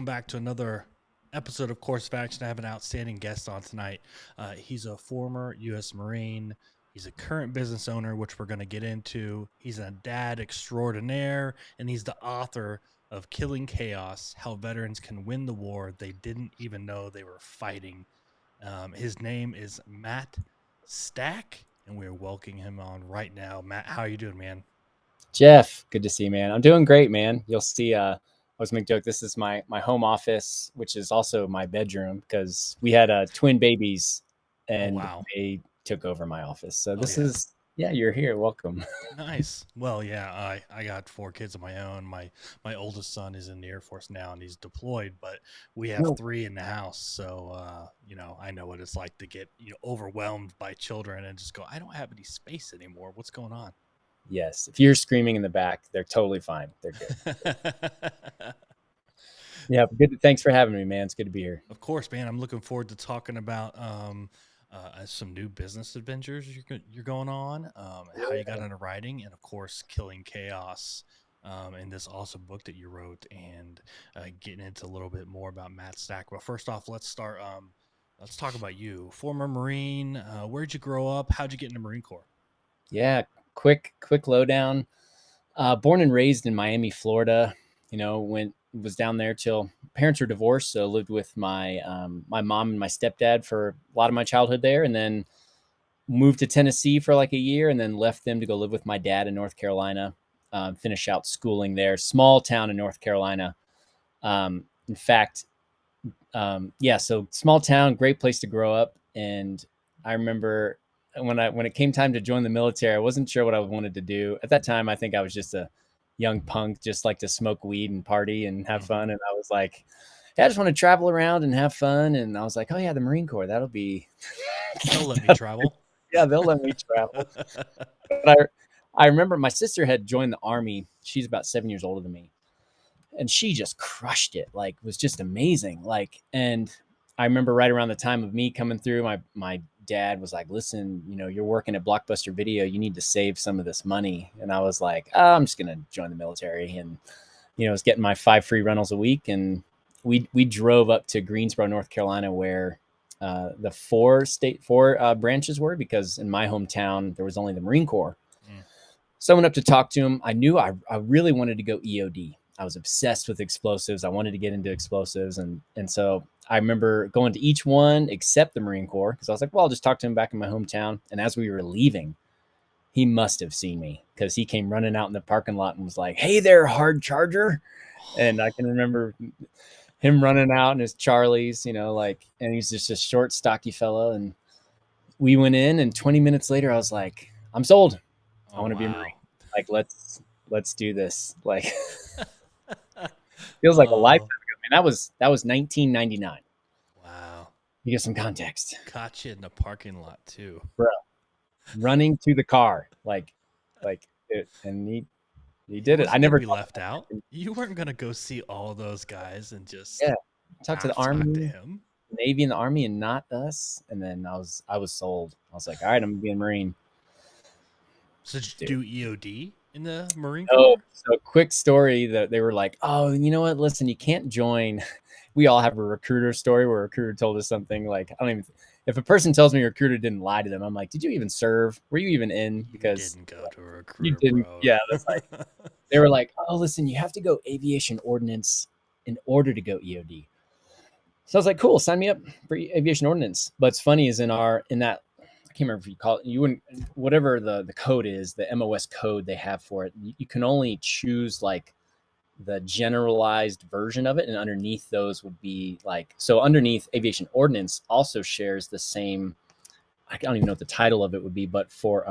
welcome back to another episode of Course of Action. I have an outstanding guest on tonight. He's a former U.S. Marine. He's a current business owner, which we're going to get into. He's a dad extraordinaire, and he's the author of Killing Chaos: How Veterans Can Win the War They Didn't Even Know They Were Fighting. His name is Matt Stack, and we're welcoming him on right now. Matt, how are you doing, man? Jeff, good to see you, man. I'm doing great, man. You'll see. I was making a joke. This is my home office, which is also my bedroom because we had twin babies, Oh, and wow. they took over my office. So Oh, this yeah. is you're here. Welcome. Nice. Well, yeah, I got four kids of my own. My oldest son is in the Air Force now and he's deployed, but we have No. three in the house. So I know what it's like to get, overwhelmed by children and just go, I don't have any space anymore. What's going on? Yes, if you're screaming in the back, they're totally fine. They're good. Yeah, good. Thanks for having me, man. It's good to be here. Of course, man. I'm looking forward to talking about some new business adventures you're going on, how you got into writing, and of course, Killing Chaos, and this awesome book that you wrote, and getting into a little bit more about Matt Stack. Well, first off, let's start. Let's talk about you, former Marine. Where'd you grow up? How'd you get into Marine Corps? Yeah, quick lowdown. Born and raised in Miami, Florida. Went was down there till parents were divorced, so lived with my mom and my stepdad for a lot of my childhood there, and then moved to Tennessee for like a year, and then left them to go live with my dad in North Carolina. Finish out schooling there. Small town in North Carolina. In fact, so small town, great place to grow up. And I remember when it came time to join the military, I wasn't sure what I wanted to do at that time. I think I was just a young punk, just like to smoke weed and party and have fun. And I was like, hey, I just want to travel around and have fun. And I was like, oh yeah, the Marine Corps, that'll be. They'll let me travel. Yeah, they'll let me travel. But I remember my sister had joined the Army. She's about 7 years older than me, and she just crushed it. Like, was just amazing. Like, and I remember right around the time of me coming through, my dad was like, listen, you're working at Blockbuster Video, you need to save some of this money. And I was like, oh, I'm just gonna join the military. And I was getting my 5 free rentals a week, and we drove up to Greensboro, North Carolina, where the four branches were, because in my hometown there was only the Marine Corps. So I went up to talk to him. I knew I really wanted to go EOD. I was obsessed with explosives. I wanted to get into explosives. And so I remember going to each one except the Marine Corps, because I was like, well, I'll just talk to him back in my hometown. And as we were leaving, he must have seen me, because he came running out in the parking lot and was like, hey there, hard charger. And I can remember him running out in his Charlies, and he's just a short, stocky fella. And we went in, and 20 minutes later, I was like, I'm sold. I want to be a Marine. Like, let's do this. Like, feels like a lifetime ago. Man, that was 1999. Wow. You get some context. Caught you in the parking lot too, Bro. Running to the car, and he did it. I never be left out. You weren't gonna go see all those guys and just talk to the Army, to him. Navy, and the Army, and not us. And then I was sold. I was like, all right, I'm gonna be a Marine. So did you do EOD in the Marine Corps? So quick story that they were like, oh, you know what? Listen, you can't join. We all have a recruiter story where a recruiter told us something like, I don't even. If a person tells me a recruiter didn't lie to them, I'm like, did you even serve? Were you even in? Because you didn't go to a recruiter. You didn't. Bro. Yeah, that's like they were like, oh, listen, you have to go aviation ordnance in order to go EOD. So I was like, cool, sign me up for aviation ordnance. But it's funny is in that, I can't remember if you call it, you wouldn't, whatever the code is, the MOS code they have for it, you can only choose like the generalized version of it. And underneath those would be like, so underneath aviation ordnance also shares the same, I don't even know what the title of it would be, but for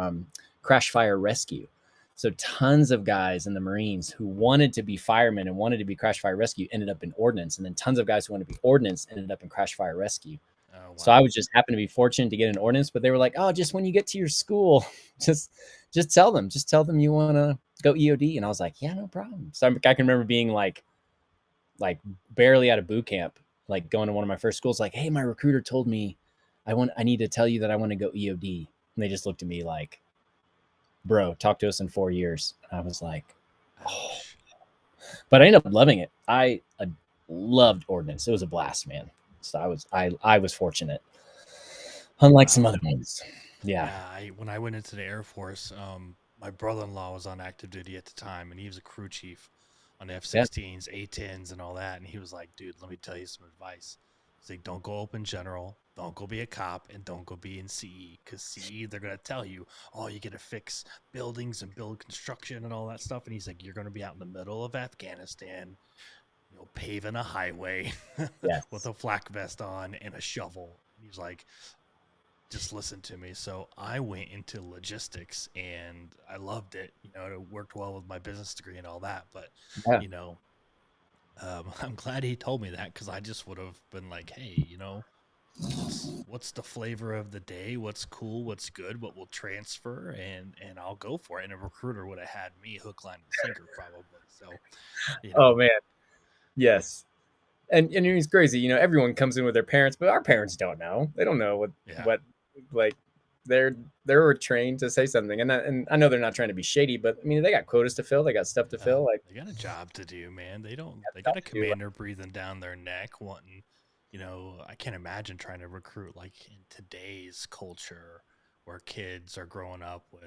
crash fire rescue. So tons of guys in the Marines who wanted to be firemen and wanted to be crash fire rescue ended up in ordnance. And then tons of guys who wanted to be ordnance ended up in crash fire rescue. Oh, wow. So I was just happened to be fortunate to get an ordnance, but they were like, oh, just when you get to your school, just tell them you want to go EOD. And I was like, yeah, no problem. So I can remember being like barely out of boot camp, like going to one of my first schools, like, hey, my recruiter told me I need to tell you that I want to go EOD. And they just looked at me like, bro, talk to us in 4 years. And I was like, oh. But I ended up loving it. I loved ordnance. It was a blast, man. So I was fortunate, unlike some Wow. other ones. Yeah. Yeah, when I went into the Air Force, my brother-in-law was on active duty at the time, and he was a crew chief on Yeah. F-16s, A-10s, and all that. And he was like, "Dude, let me tell you some advice." He's like, "Don't go open general, don't go be a cop, and don't go be in CE, because CE they're gonna tell you, oh, you get to fix buildings and build construction and all that stuff." And he's like, "You're gonna be out in the middle of Afghanistan, paving a highway with Yes. a flak vest on and a shovel." And he's like, just listen to me. So I went into logistics and I loved it. It worked well with my business degree and all that. But, Yeah. you know, I'm glad he told me that because I just would have been like, hey, what's the flavor of the day? What's cool? What's good? What will transfer? And I'll go for it. And a recruiter would have had me hook, line, and sinker probably. So, you Oh know, man. Yes. And it's crazy. Everyone comes in with their parents, but our parents don't know. They don't know yeah. what like they're trained to say something, and I know they're not trying to be shady, but I mean they got quotas to fill, they got stuff to fill. Like They got a job to do, man. They don't. They got stuff a to do. Like, commander breathing down their neck, wanting. I can't imagine trying to recruit like in today's culture, where kids are growing up with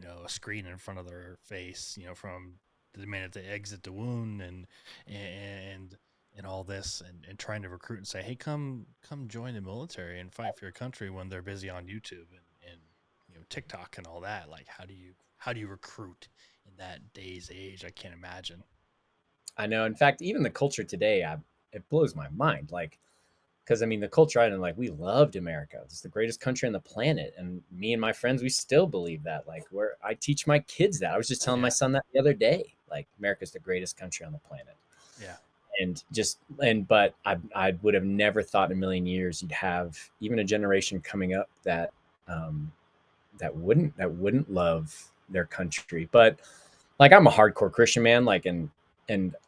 a screen in front of their face, from the minute they exit the wound and and all this, and trying to recruit and say, hey, come join the military and fight for your country when they're busy on YouTube and TikTok and all that. Like, how do you recruit in that day's age? I can't imagine. I know. In fact, even the culture today, it blows my mind. Like because I mean the culture island, like we loved America. It's the greatest country on the planet, and me and my friends, we still believe that. Like where I teach my kids that. I was just telling my Yeah, son that the other day. Like America's the greatest country on the planet. yeah, But I would have never thought in a million years you'd have even a generation coming up um, that wouldn't love their country. But like I'm a hardcore Christian man, like and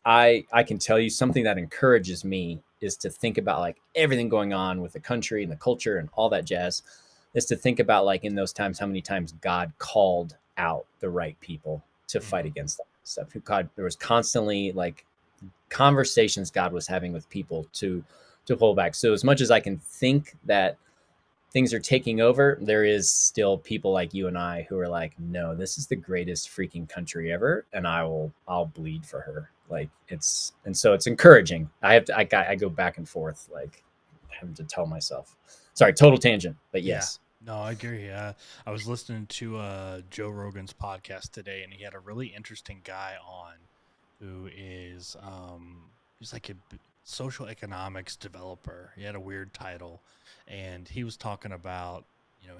I can tell you something that encourages me is to think about like everything going on with the country and the culture and all that jazz, is to think about like in those times how many times God called out the right people to fight hmm against that stuff. God, there was constantly like conversations God was having with people to pull back. So as much as I can think that things are taking over, there is still people like you and I who are like, no, this is the greatest freaking country ever, and I'll bleed for her. Like and so it's encouraging. I go back and forth, like having to tell myself. Sorry, total tangent, but yeah. yes, No, I agree. I was listening to Joe Rogan's podcast today, and he had a really interesting guy on who is he's like a social economics developer. He had a weird title, and he was talking about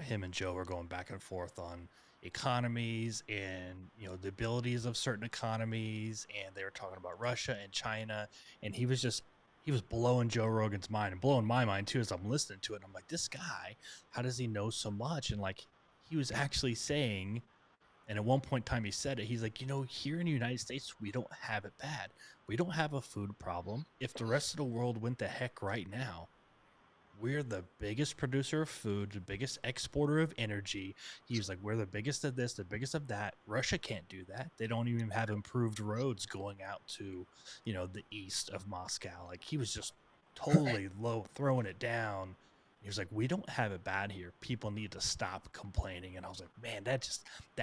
him and Joe were going back and forth on economies and the abilities of certain economies, and they were talking about Russia and China, and he was blowing Joe Rogan's mind and blowing my mind too as I'm listening to it. And I'm like, this guy, how does he know so much? And like, he was actually saying, and at one point in time he said it, he's like, here in the United States, we don't have it bad. We don't have a food problem. If the rest of the world went to heck right now, we're the biggest producer of food, the biggest exporter of energy. He's like, we're the biggest of this, the biggest of that. Russia can't do that. They don't even have improved roads going out to, the east of Moscow. Like, he was just totally low, throwing it down. He was like, we don't have it bad here. People need to stop complaining. And I was like, man, that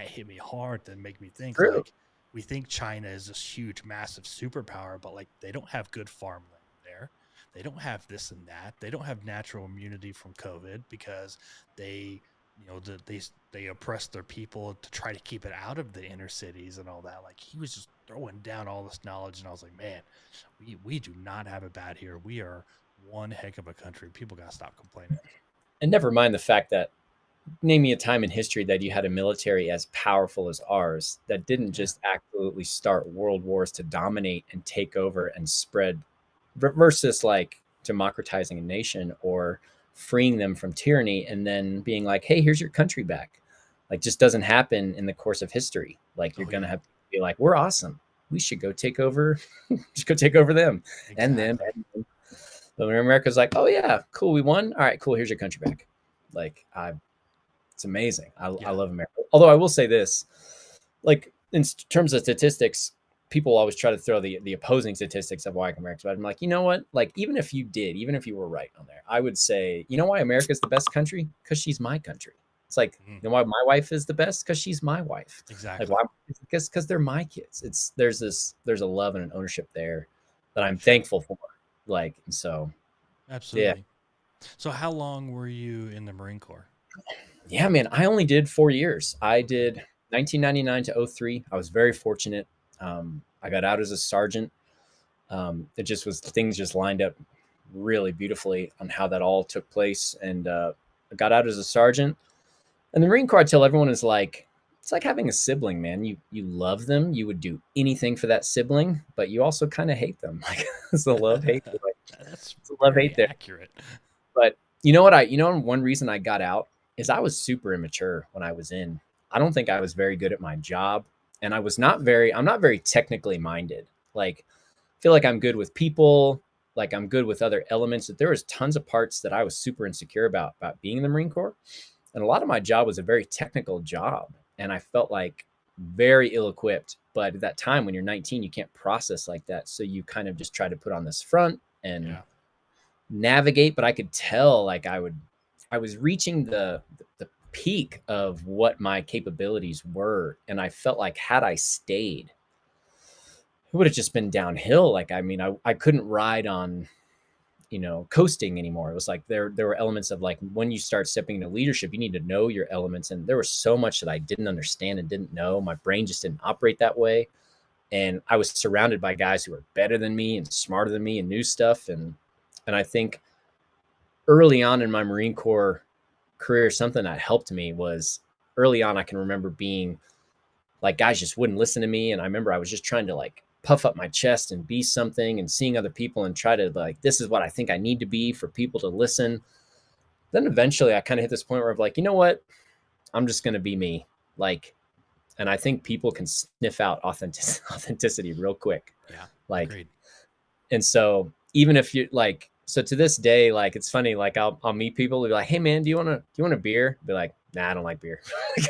hit me hard to make me think true. like, we think China is this huge, massive superpower, but like they don't have good farmland there. They don't have this and that. They don't have natural immunity from COVID because they, they oppress their people to try to keep it out of the inner cities and all that. Like, he was just throwing down all this knowledge, and I was like, man, we do not have it bad here. We are one heck of a country. People gotta stop complaining. And never mind the fact that name me a time in history that you had a military as powerful as ours that didn't Yeah, just absolutely start world wars to dominate and take over and spread versus like democratizing a nation or freeing them from tyranny and then being like, hey, here's your country back. Like just doesn't happen in the course of history. Like you're oh gonna yeah, have to be like, we're awesome, we should go take over, just go take over them and them. exactly. And then America's like, oh yeah, cool, we won, all right, cool, here's your country back. Like it's amazing. I Yeah, love America. Although I will say this, like in terms of statistics, people always try to throw the opposing statistics of why America's bad. I'm like, you know what? Like, even if you were right on there, I would say, you know why America's the best country? Because she's my country. It's like, Mhm. you know why my wife is the best? Because she's my wife. Like, Exactly. why? Because they're my kids. There's a love and an ownership there that I'm For sure. thankful for. Like, and so yeah, Absolutely. So how long were you in the Marine Corps? yeah, man. I only did 4 years. I Okay. did 1999 to '03. I was very fortunate. I got out as a sergeant. It just was things just lined up really beautifully on how that all took place. And I got out as a sergeant. And the Marine Corps, I tell everyone, is like it's like having a sibling, man. You love them, you would do anything for that sibling, but you also kind of hate them. Like it's a love hate, like That's it's a love very hate there. accurate. But you know what? One reason I got out is I was super immature when I was in. I don't think I was very good at my job, and I'm not very technically minded. Like I feel like I'm good with people, like I'm good with other elements. That there was tons of parts that I was super insecure about being in the Marine Corps, and a lot of my job was a very technical job, and I felt like very ill-equipped. But at that time, when you're 19, you can't process like that, so you kind of just try to put on this front and Yeah. navigate. But I could tell like I was reaching the peak of what my capabilities were, and I felt like had I stayed, it would have just been downhill. Like I mean, I couldn't ride on coasting anymore. It was like there were elements of like when you start stepping into leadership, you need to know your elements, and there was so much that I didn't understand and didn't know. My brain just didn't operate that way, and I was surrounded by guys who were better than me and smarter than me and knew stuff. And I think early on in my Marine Corps career, something that helped me was early on. I can remember being like guys just wouldn't listen to me, and I remember I was just trying to like puff up my chest and be something, and seeing other people and try to like, this is what I think I need to be for people to listen. Then eventually I kind of hit this point where I'm like, you know what, I'm just going to be me. Like, and I think people can sniff out authenticity real quick. Yeah. Like, Agreed. and so even if you like, so to this day, like it's funny, like I'll meet people, be like, hey man, do you want a beer? Be like, nah, I don't like beer.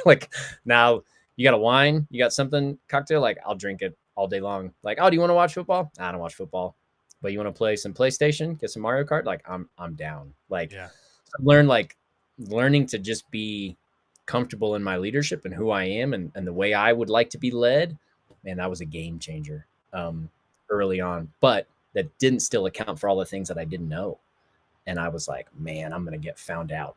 Like now you got a wine, you got something cocktail, like I'll drink it all day long. Like, oh, do you want to watch football? Nah, I don't watch football. But you want to play some PlayStation, get some Mario Kart? Like I'm down. Like Yeah. so learning to just be comfortable in my leadership and who I am, and the way I would like to be led, man, that was a game changer early on. But that didn't still account for all the things that I didn't know. And I was like, man, I'm going to get found out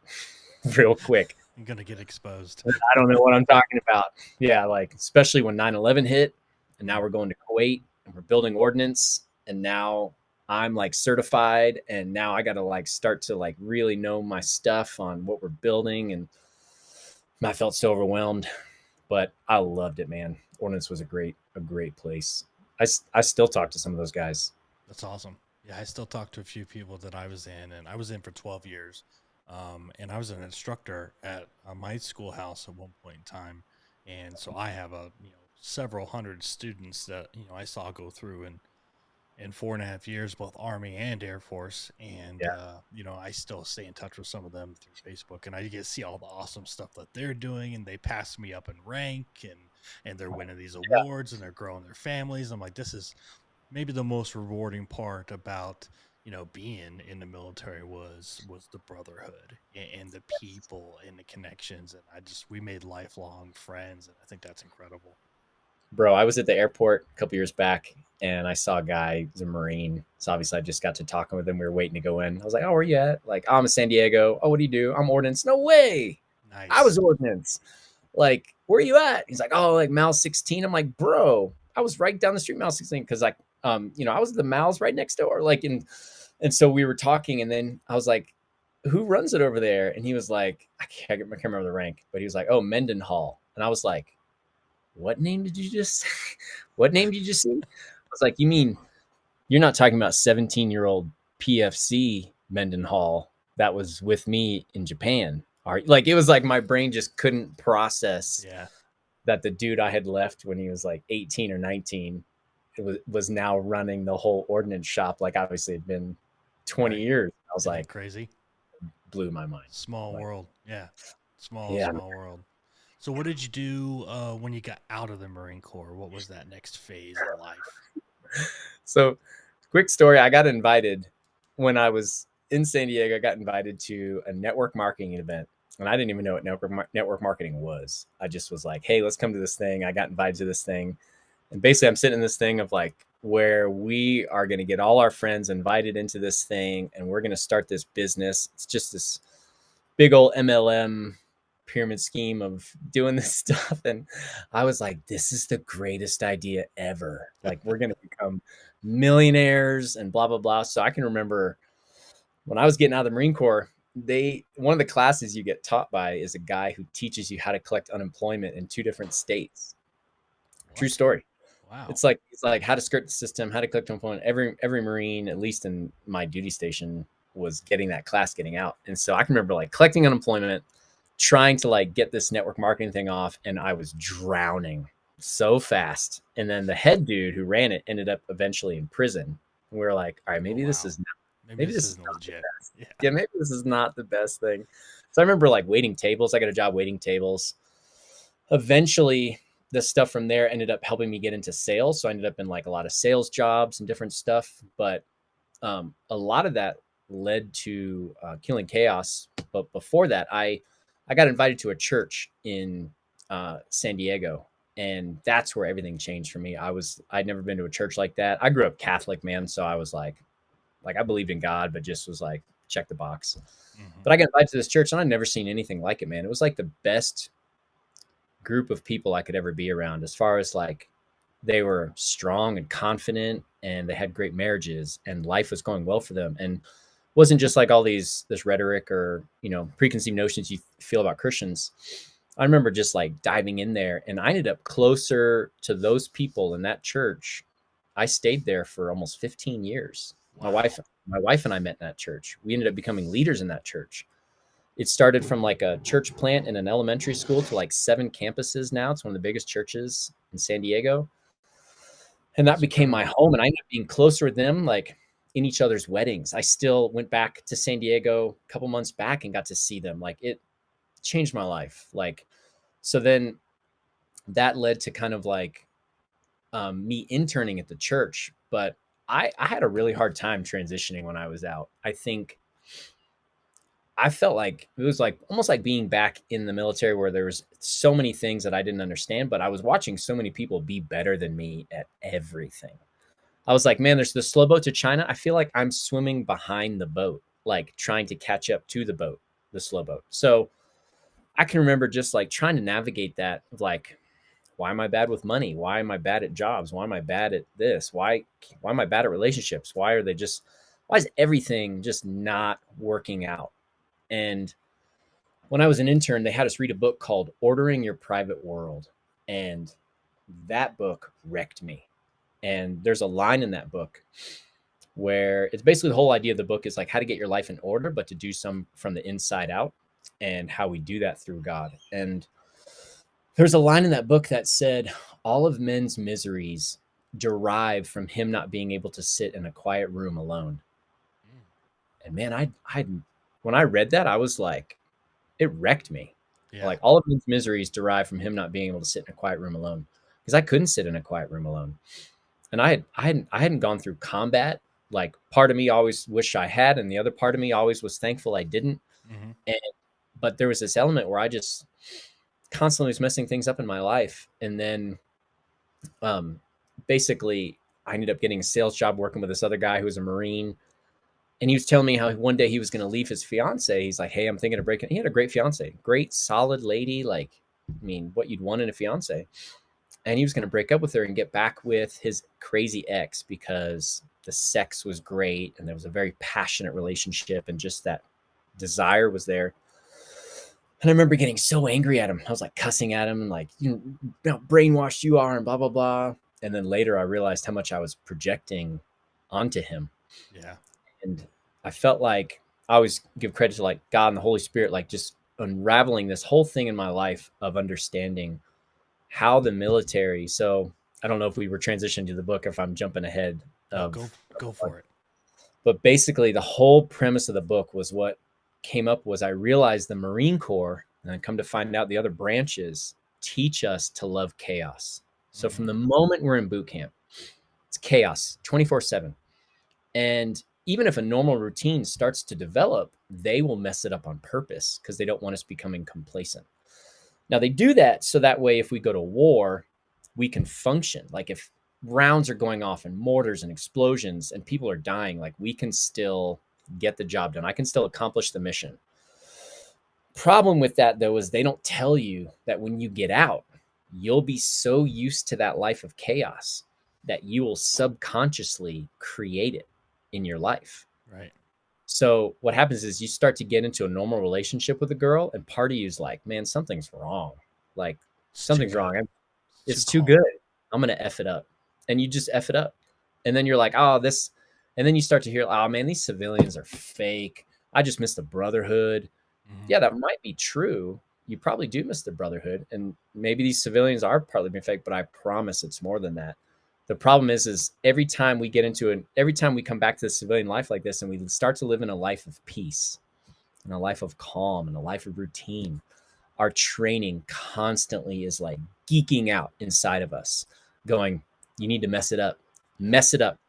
real quick. I'm gonna get exposed. I don't know what I'm talking about. Yeah, like especially when 9/11 hit, and now Mm. we're going to Kuwait and we're building ordnance, and now I'm like certified, and now I got to like start to like really know my stuff on what we're building, and I felt so overwhelmed, but I loved it, man. Ordnance was a great place. I still talk to some of those guys. That's awesome. Yeah, I still talk to a few people that I was in, and I was in for 12 years. And I was an instructor at my schoolhouse at one point in time. And so I have several hundred students that, I saw go through in 4.5 years, both Army and Air Force. And, Yeah, I still stay in touch with some of them through Facebook, and I get to see all the awesome stuff that they're doing. And they pass me up in rank, and they're winning these yeah, awards, and they're growing their families. I'm like, this is maybe the most rewarding part about being in the military was the brotherhood and the people and the connections, and we made lifelong friends, and I think that's incredible. bro. I was at the airport a couple years back, and I saw a guy, he's a Marine. So obviously, I just got to talking with him. We were waiting to go in. I was like, "Oh, where you at?" Like, oh, I'm in San Diego. Oh, what do you do? I'm ordnance. No way. I Nice. was ordnance. Like, where are you at? He's like, oh, like Mal 16. I'm like, bro, I was right down the street, Mal 16, because like, I was at the Mal's right next door. Like, and so we were talking, and then I was like, who runs it over there? And he was like, I can't remember the rank, but he was like, oh, Mendenhall. And I was like, what name did you just what name did you just see? I was like, you mean you're not talking about 17-year-old PFC Mendenhall that was with me in Japan? Like it was like my brain just couldn't process Yeah. that the dude I had left when he was like 18 or 19 was now running the whole ordnance shop. Like obviously it'd been 20 Right. years. I was Isn't that like, crazy? blew my mind. Small Like, world. Yeah. Small yeah, small world. So what did you do when you got out of the Marine Corps? What was that next phase in life? So, quick story, I got invited when I was in San Diego. I got invited to a network marketing event, and I didn't even know what network marketing was. I just was like, hey, let's come to this thing. I got invited to this thing, and basically I'm sitting in this thing of like where we are going to get all our friends invited into this thing, and we're going to start this business. It's just this big old MLM pyramid scheme of doing this stuff. And I was like, this is the greatest idea ever. Like, we're going to become millionaires and blah, blah, blah. So I can remember when I was getting out of the Marine Corps, one of the classes you get taught by is a guy who teaches you how to collect unemployment in 2 different states. True What? story. Wow. It's like how to skirt the system, how to collect unemployment. Every Marine, at least in my duty station, was getting that class getting out. And so I can remember like collecting unemployment, trying to like get this network marketing thing off, and I was drowning so fast. And then the head dude who ran it ended up eventually in prison. And we were like, all right, Oh wow. Maybe maybe this this is isn't not the legit. best. Yeah. Yeah, maybe this is not the best thing. So I remember like waiting tables. I got a job waiting tables. Eventually the stuff from there ended up helping me get into sales. So I ended up in like a lot of sales jobs and different stuff. But a lot of that led to Killing Chaos. But before that, I got invited to a church in San Diego, and that's where everything changed for me. I'd never been to a church like that. I grew up Catholic, man, so I was like I believed in God, but just was like check the box. Hmm. But I got invited to this church, and I'd never seen anything like it, man. It was like the best group of people I could ever be around, as far as like they were strong and confident, and they had great marriages, and life was going well for them, and wasn't just like all this rhetoric or preconceived notions you feel about Christians. I remember just like diving in there, and I ended up closer to those people in that church. I stayed there for almost 15 years. My wife Wow. my wife and I met in that church. We ended up becoming leaders in that church. It started from like a church plant in an elementary school to like 7 campuses now. It's one of the biggest churches in San Diego. And that That's became my incredible. home. And I ended up being closer with them, like in each other's weddings. I still went back to San Diego a couple months back and got to see them. Like, it changed my life. Like, so then that led to kind of like me interning at the church. But I had a really hard time transitioning when I was out. I think I felt like it was like almost like being back in the military, where there was so many things that I didn't understand, but I was watching so many people be better than me at everything. I was like, man, there's the slow boat to China. I feel like I'm swimming behind the boat, like trying to catch up to the boat, the slow boat. So I can remember just like trying to navigate that of like, why am I bad with money? Why am I bad at jobs? Why am I bad at this? Why am I bad at relationships? Why is everything just not working out? And when I was an intern, they had us read a book called Ordering Your Private World. And that book wrecked me. And there's a line in that book where it's basically the whole idea of the book is like how to get your life in order, but to do some from the inside out, and how we do that through God. And there's a line in that book that said, all of men's miseries derive from him not being able to sit in a quiet room alone. Mm. And man, I when I read that, I was like, it wrecked me. Yeah. Like, all of his miseries derive from him not being able to sit in a quiet room alone, because I couldn't sit in a quiet room alone. And I hadn't gone through combat. Like, part of me always wished I had, and the other part of me always was thankful I didn't. Hmm. And but there was this element where I just constantly was messing things up in my life. And then um basically I ended up getting a sales job working with this other guy who was a Marine. And he was telling me how one day he was going to leave his fiance. He's like, hey, I'm thinking of breaking. He had a great fiance, great, solid lady. Like, I mean, what you'd want in a fiance. And he was going to break up with her and get back with his crazy ex, because the sex was great and there was a very passionate relationship, and just that desire was there. And I remember getting so angry at him. I was like cussing at him and like, how brainwashed you are and blah, blah, blah. And then later I realized how much I was projecting onto him. Yeah. And I felt like I always give credit to like God and the Holy Spirit, like just unraveling this whole thing in my life of understanding how the military. So I don't know if we were transitioning to the book, if I'm jumping ahead No, go of, for it. but basically the whole premise of the book was what came up was I realized the Marine Corps And then come to find out the other branches teach us to love chaos. So from Mhm. the moment we're in boot camp, it's chaos 24/7. And even if a normal routine starts to develop, they will mess it up on purpose because they don't want us becoming complacent. Now, they do that so that way, if we go to war, we can function. Like if rounds are going off and mortars and explosions and people are dying, like we can still get the job done. I can still accomplish the mission. Problem with that, though, is they don't tell you that when you get out, you'll be so used to that life of chaos that you will subconsciously create it in your life. Right. So what happens is you start to get into a normal relationship with a girl, and part of you is like, man, something's wrong. Like It's too something's good. wrong. It's too It's too calm. good. I'm gonna F it up. And you just F it up. And then you're like, oh, this, and then you start to hear, oh man, these civilians are fake. I just miss the brotherhood. Mhm. Yeah, that might be true. You probably do miss the brotherhood, and maybe these civilians are partly being fake, but I promise it's more than that. The problem is every time we get into it, every time we come back to the civilian life like this, and we start to live in a life of peace, and a life of calm, and a life of routine, our training constantly is like geeking out inside of us, going, "You need to Yep. mess it up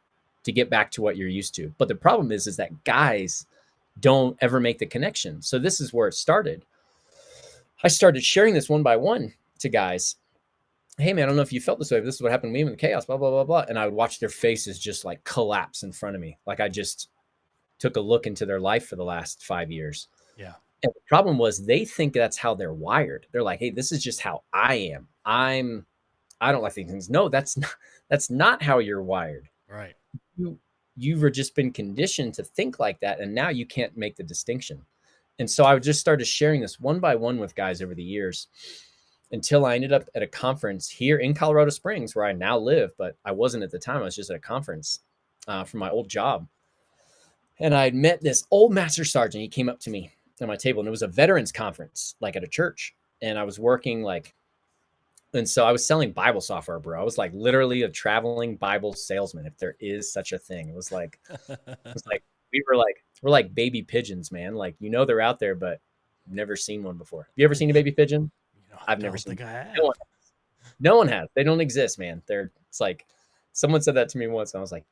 to get back to what you're used to." But the problem is that guys don't ever make the connection. So this is where it started. I started sharing this one by one to guys. Hey man, I don't know if you felt this way, but this is what happened to me in the chaos, blah, blah, blah, blah. And I would watch their faces just like collapse in front of me. Like I just took a look into their life for the last 5 years. Yeah. And the problem was they think that's how they're wired. They're like, hey, this is just how I am. I don't like these things. No, that's not how you're wired. Right. You you've just been conditioned to think like that, and now you can't make the distinction. And so I just started sharing this one by one with guys over the years until I ended up at a conference here in Colorado Springs, where I now live, but I wasn't at the time. I was just at a conference from my old job. And I met this old master sergeant. He came up to me at my table, and it was a veterans conference, like at a church. And I was working like, and so I was selling Bible software, bro. I was like literally a traveling Bible salesman, if there is such a thing. It was like we're like baby pigeons, man. Like they're out there, but never seen one before. Have you ever seen a baby pigeon? I I've never don't seen. think I No one, have. no one has. They don't exist, man. It's like someone said that to me once, and I was like,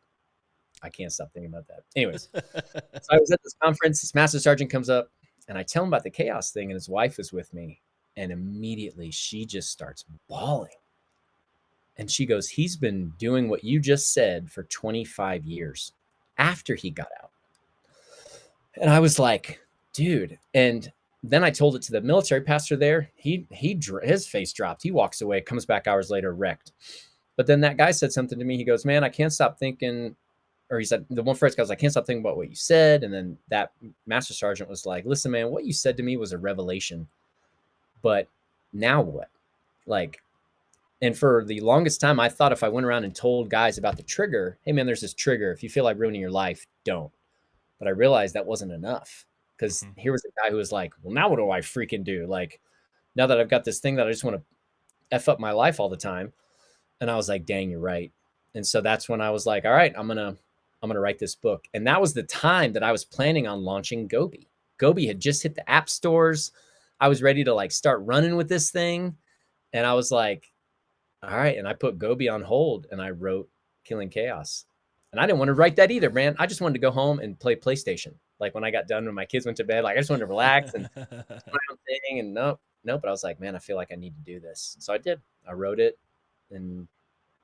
I can't stop thinking about that. Anyways, so I was at this conference. This master sergeant comes up, and I tell him about the chaos thing, and his wife is with me, and immediately she just starts bawling, and she goes, "He's been doing what you just said for 25 years after he got out." And I was like, dude. And then I told it to the military pastor there. His face dropped. He walks away, comes back hours later, wrecked. But then that guy said something to me. He goes, "Man, I can't stop thinking." Or he said the one phrase goes, "I can't stop thinking about what you said." And then that master sergeant was like, "Listen, man, what you said to me was a revelation. But now what?" Like, and for the longest time, I thought if I went around and told guys about the trigger, hey man, there's this trigger. If you feel like ruining your life, don't. But I realized that wasn't enough, because Mhm. here was a guy who was like, well, now what do I freaking do? Like, now that I've got this thing that I just want to F up my life all the time. And I was like, dang, you're right. And so that's when I was like, all right, I'm gonna write this book. And that was the time that I was planning on launching Gobi. Gobi had just hit the app stores. I was ready to like start running with this thing. And I was like, all right. And I put Gobi on hold and I wrote Killing Chaos. And I didn't want to write that either, man. I just wanted to go home and play PlayStation. Like when I got done, when my kids went to bed, like I just wanted to relax and do my own thing. And nope. But I was like, man, I feel like I need to do this. So I did. I wrote it, and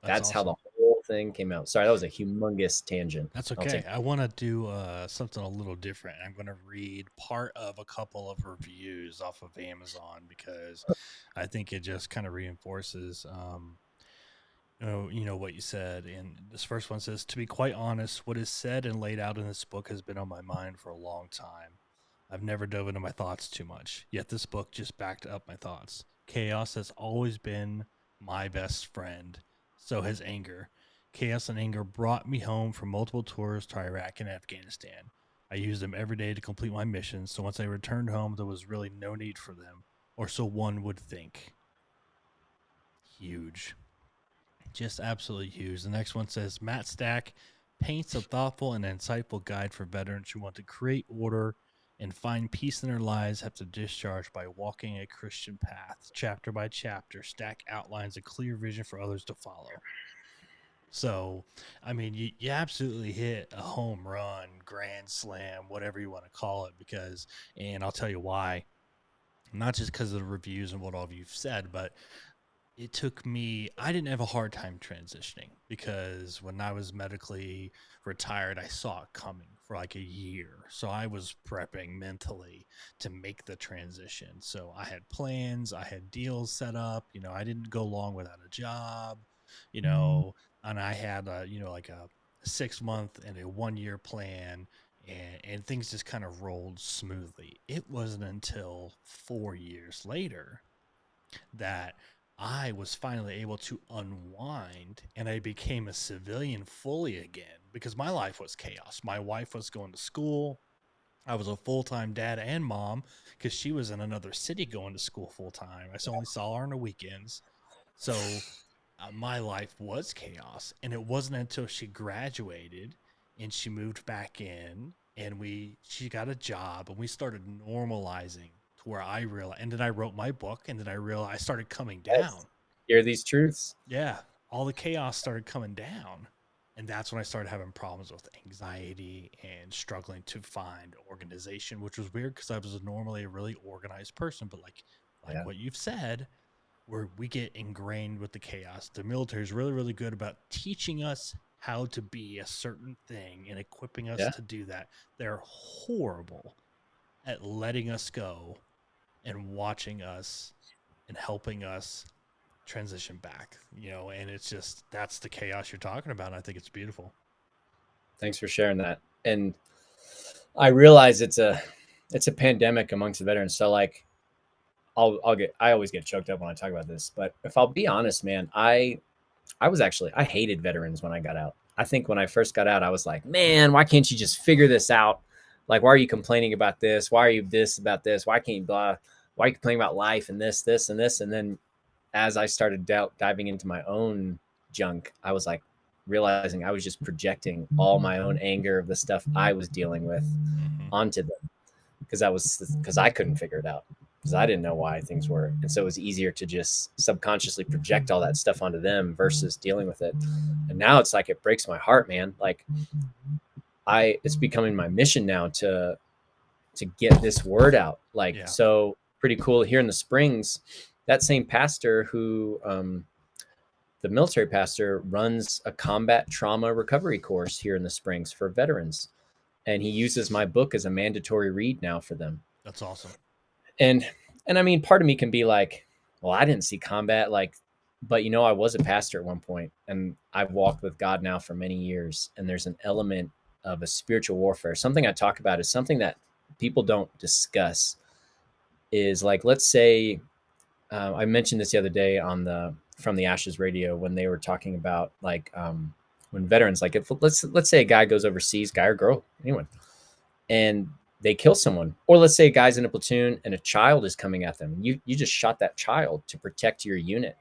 That's that's how the awesome. whole thing came out. Sorry, that was a humongous tangent. That's I'll take okay. I want to do something a little different. I'm going to read part of a couple of reviews off of Amazon because I think it just kind of reinforces, what you said. And this first one says, "To be quite honest, what is said and laid out in this book has been on my mind for a long time. I've never dove into my thoughts too much, yet this book just backed up my thoughts. Chaos has always been my best friend. So has anger. Chaos and anger brought me home from multiple tours to Iraq and Afghanistan. I used them every day to complete my missions, so once I returned home, there was really no need for them, or so one would think." Huge. Just absolutely huge. The next one says, "Matt Stack paints a thoughtful and insightful guide for veterans who want to create order and find peace in their lives have to discharge by walking a Christian path, chapter by chapter. Stack outlines a clear vision for others to follow. So, I mean, you absolutely hit a home run, grand slam, whatever you want to call it, because, and I'll tell you why, not just because of the reviews and what all of you've said, but it took me, I didn't have a hard time transitioning because when I was medically retired, I saw it coming for like a year. So I was prepping mentally to make the transition. So I had plans, I had deals set up, I didn't go long without a job, you know, and I had like a 6 month and a 1 year plan, and things just kind of rolled smoothly. It wasn't until 4 years later that I was finally able to unwind and I became a civilian fully again because my life was chaos. My wife was going to school. I was a full time dad and mom because she was in another city going to school full time. I only saw her on the weekends. So my life was chaos. And it wasn't until she graduated and she moved back in and she got a job and we started normalizing to where I realized, and then I wrote my book and then I realized I started coming Yes. down. Hear these truths. Yeah. All the chaos started coming down. And that's when I started having problems with anxiety and struggling to find organization, which was weird because I was normally a really organized person. But like Yeah. what you've said, where we get ingrained with the chaos. The military is really, really good about teaching us how to be a certain thing and equipping us Yeah. to do that. They're horrible at letting us go and watching us and helping us transition back, and it's just that's the chaos you're talking about. And I think it's beautiful. Thanks for sharing that. And I realize it's a pandemic amongst the veterans. So like I always get choked up when I talk about this. But if I'll be honest, man, I hated veterans when I got out. I think when I first got out, I was like, man, why can't you just figure this out? Like, why are you complaining about this? Why are you this about this? Why can't you blah? Why are you complaining about life and this and this? And then as I started diving into my own junk, I was like realizing I was just projecting all my own anger of the stuff I was dealing with Mm-hmm. onto them because I couldn't figure it out because I didn't know why things were. And so it was easier to just subconsciously project all that stuff onto them versus dealing with it. And now it's like it breaks my heart, man. Like it's becoming my mission now to get this word out. Like, Yeah, so pretty cool here in the Springs, that same pastor who the military pastor runs a combat trauma recovery course here in the Springs for veterans. And he uses my book as a mandatory read now for them. that's awesome. And and I mean, part of me can be like, well, I didn't see combat, like, but I was a pastor at one point, and I've walked with God now for many years, and there's an element of a spiritual warfare. Something I talk about is something that people don't discuss. Is like, let's say, I mentioned this the other day on the From the Ashes radio when they were talking about like when veterans, like, if let's say a guy goes overseas, guy or girl, anyone, and they kill someone, or let's say a guy's in a platoon and a child is coming at them. You just shot that child to protect your unit.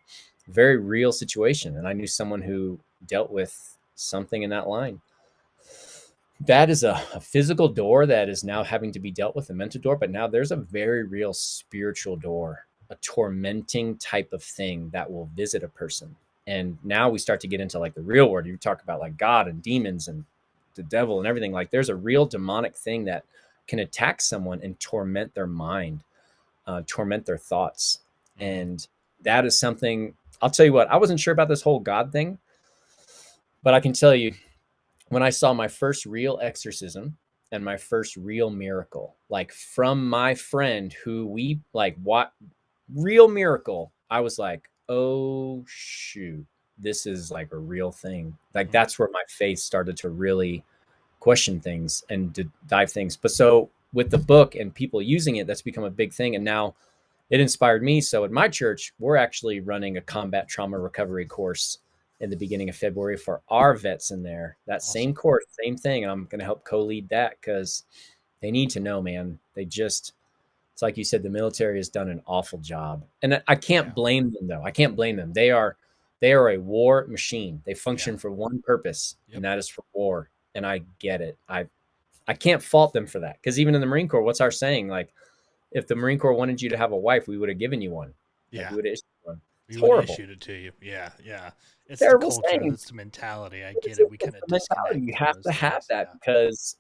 Very real situation. And I knew someone who dealt with something in that line. That is a physical door that is now having to be dealt with, a mental door, but now there's a very real spiritual door, a tormenting type of thing that will visit a person. And now we start to get into like the real world. You talk about like God and demons and the devil and everything. Like, there's a real demonic thing that can attack someone and torment their mind, torment their thoughts. Mm-hmm. And that is something, I'll tell you what, I wasn't sure about this whole God thing, but I can tell you, when I saw my first real exorcism and my first real miracle, like from my friend who we like, what real miracle, I was like, oh shoot, this is like a real thing. Like, Mm-hmm. that's where my faith started to really question things and to dive things. But so with the book and people using it, that's become a big thing. And now it inspired me. So at my church, we're actually running a combat trauma recovery course in the beginning of February for our vets in there. That same Awesome. course, same thing. I'm going to help co-lead that because they need to know, man. It's like you said, the military has done an awful job. And I can't Yeah. blame them though. I can't blame them. They are a war machine. They Yeah. function for one purpose, Yep. and that is for war. And I get it. I I can't fault them for that, because even in the Marine Corps, what's our saying? Like, if the Marine Corps wanted you to have a wife, we would have given you one. Like, Yeah. we would have issued one. It's We would have horrible. issued it to you. Yeah. Yeah. It's the Terrible culture. saying. That's the mentality. I get It's, it. We kind it's of the mentality. disconnect You from have those to have things. that Yeah. because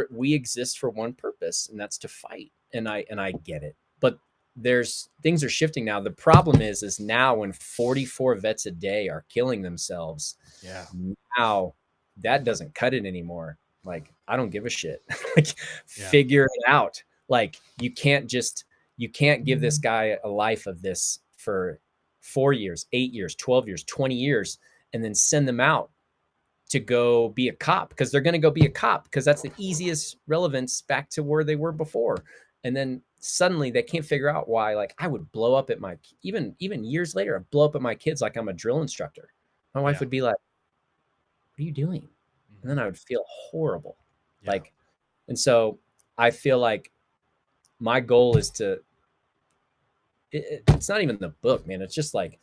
we exist for one purpose, and that's to fight. And I get it. But there's things are shifting now. The problem is now when 44 vets a day are killing themselves, Yeah. now that doesn't cut it anymore. Like, I don't give a shit. Like, Yeah. figure it out. Like, you can't give this guy a life of this for 4 years, 8 years, 12 years, 20 years, and then send them out to go be a cop, because they're going to go be a cop because that's the easiest relevance back to where they were before. And then suddenly they can't figure out why. Like, I would blow up at my, even years later, I'd blow up at my kids like I'm a drill instructor. My wife Yeah. would be like, what are you doing? And Hmm. then I would feel horrible. Yeah. Like, and so I feel like my goal is to, it's not even the book, man. It's just like,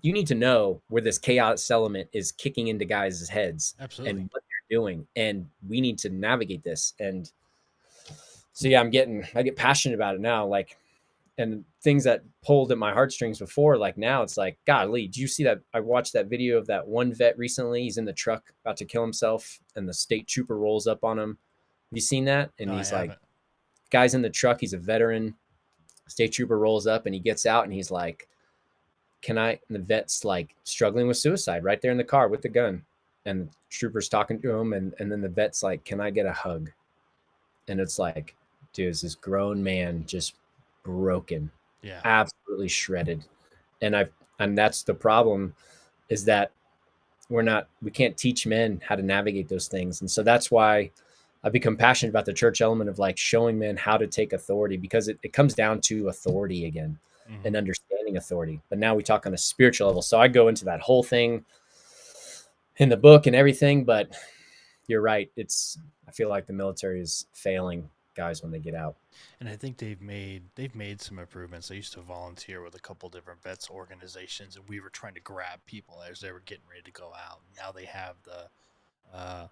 you need to know where this chaos element is kicking into guys' heads Absolutely. and what they're doing. And we need to navigate this. And so, yeah, I get passionate about it now. Like, and things that pulled at my heartstrings before, like now it's like, golly, did you see that? I watched that video of that one vet recently. He's in the truck about to kill himself, and the state trooper rolls up on him. Have you seen that? And No, I he's like, haven't. guy's in the truck. He's a veteran. State trooper rolls up and he gets out and he's like, can I? And the vet's like struggling with suicide right there in the car with the gun. And the trooper's talking to him. And then the vet's like, can I get a hug? And it's like, dude, it's this grown man just broken, Yeah. absolutely shredded. And and that's the problem, is that we can't teach men how to navigate those things. And so that's why I've become passionate about the church element of like showing men how to take authority, because it comes down to authority again and Hmm. understanding authority. But now we talk on a spiritual level. So I go into that whole thing in the book and everything. But you're right. I feel like the military is failing guys when they get out. And I think they've made some improvements. I used to volunteer with a couple different vets organizations, and we were trying to grab people as they were getting ready to go out. Now they have uh,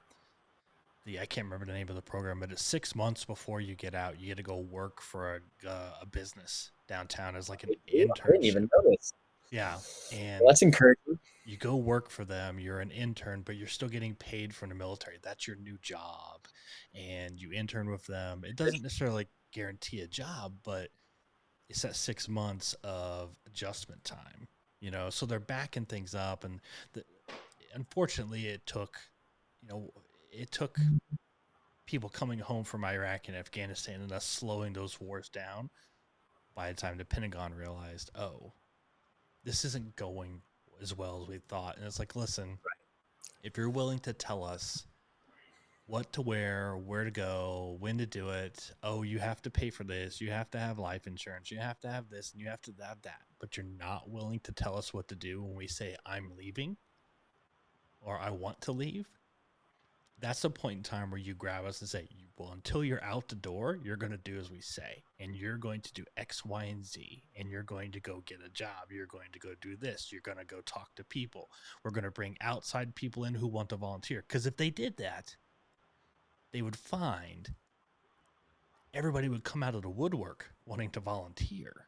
the I can't remember the name of the program, but it's 6 months before you get out. You get to go work for a business downtown as like an I didn't internship. even notice. Yeah, Well, and that's encouraging. you go work for them. You're an intern, but you're still getting paid from the military. That's your new job, and you intern with them. It doesn't necessarily guarantee a job, but it's that 6 months of adjustment time. So they're backing things up, and the, unfortunately, it took people coming home from Iraq and Afghanistan and us slowing those wars down. By the time the Pentagon realized, oh, this isn't going as well as we thought, and it's like, listen, if you're willing to tell us what to wear, where to go, when to do it, oh, you have to pay for this, you have to have life insurance, you have to have this, and you have to have that, but you're not willing to tell us what to do when we say, I'm leaving or I want to leave, that's the point in time where you grab us and say, well, until you're out the door, you're going to do as we say, and you're going to do X, Y, and Z, and you're going to go get a job. You're going to go do this. You're going to go talk to people. We're going to bring outside people in who want to volunteer. Because if they did that, they would find everybody would come out of the woodwork wanting to volunteer.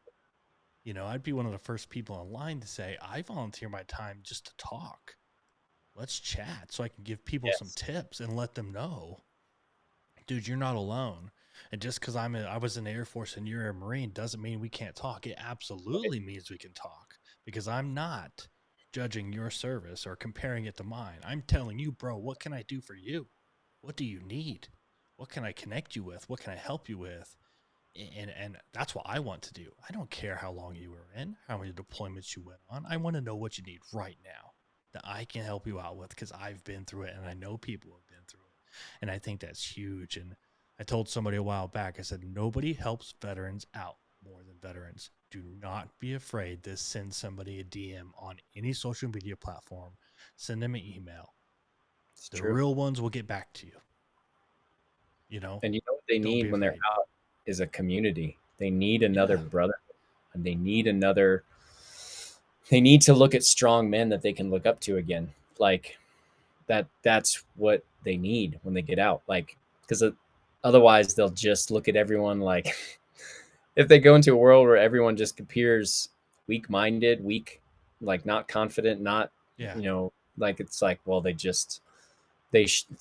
I'd be one of the first people in line to say, I volunteer my time just to talk. Let's chat so I can give people some Yes. tips and let them know, dude, you're not alone. And just because I was in the Air Force and you're a Marine doesn't mean we can't talk. It absolutely means we can talk, because I'm not judging your service or comparing it to mine. I'm telling you, bro, what can I do for you? What do you need? What can I connect you with? What can I help you with? And that's what I want to do. I don't care how long you were in, how many deployments you went on. I want to know what you need right now that I can help you out with, because I've been through it and I know people have been through it. And I think that's huge. And I told somebody a while back, I said, nobody helps veterans out more than veterans. Do not be afraid to send somebody a DM on any social media platform. Send them an email. It's The true. real ones will get back to you. You know, And you know what they don't be need when they're afraid. out is a community. They need another Yeah. brother, and they need to look at strong men that they can look up to again. Like, that's what they need when they get out. Like, because Otherwise, they'll just look at everyone like if they go into a world where everyone just appears weak-minded, weak, like not confident, not, Yeah. you know, like it's like, well, it's